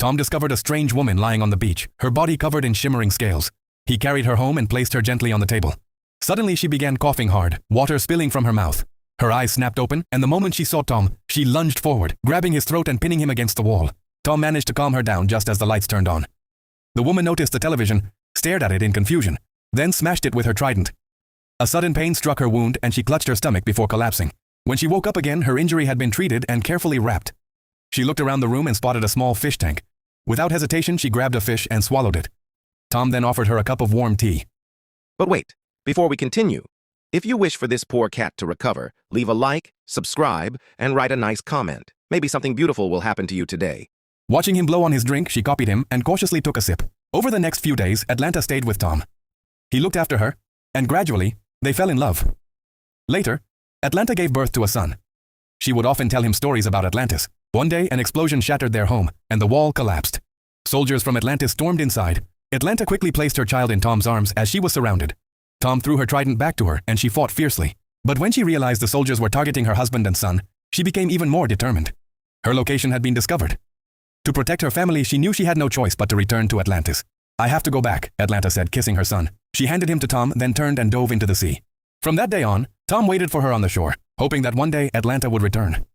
Tom discovered a strange woman lying on the beach, her body covered in shimmering scales. He carried her home and placed her gently on the table. Suddenly she began coughing hard, water spilling from her mouth. Her eyes snapped open, and the moment she saw Tom, she lunged forward, grabbing his throat and pinning him against the wall. Tom managed to calm her down just as the lights turned on. The woman noticed the television, stared at it in confusion, then smashed it with her trident. A sudden pain struck her wound and she clutched her stomach before collapsing. When she woke up again, her injury had been treated and carefully wrapped. She looked around the room and spotted a small fish tank. Without hesitation, she grabbed a fish and swallowed it. Tom then offered her a cup of warm tea. But wait, before we continue, if you wish for this poor cat to recover, leave a like, subscribe, and write a nice comment. Maybe something beautiful will happen to you today. Watching him blow on his drink, she copied him and cautiously took a sip. Over the next few days, Atlanta stayed with Tom. He looked after her, and gradually, they fell in love. Later, Atlanta gave birth to a son. She would often tell him stories about Atlantis. One day, an explosion shattered their home, and the wall collapsed. Soldiers from Atlantis stormed inside. Atlanta quickly placed her child in Tom's arms as she was surrounded. Tom threw her trident back to her, and she fought fiercely. But when she realized the soldiers were targeting her husband and son, she became even more determined. Her location had been discovered. To protect her family, she knew she had no choice but to return to Atlantis. "I have to go back," Atlanta said, kissing her son. She handed him to Tom, then turned and dove into the sea. From that day on, Tom waited for her on the shore, hoping that one day Atlanta would return.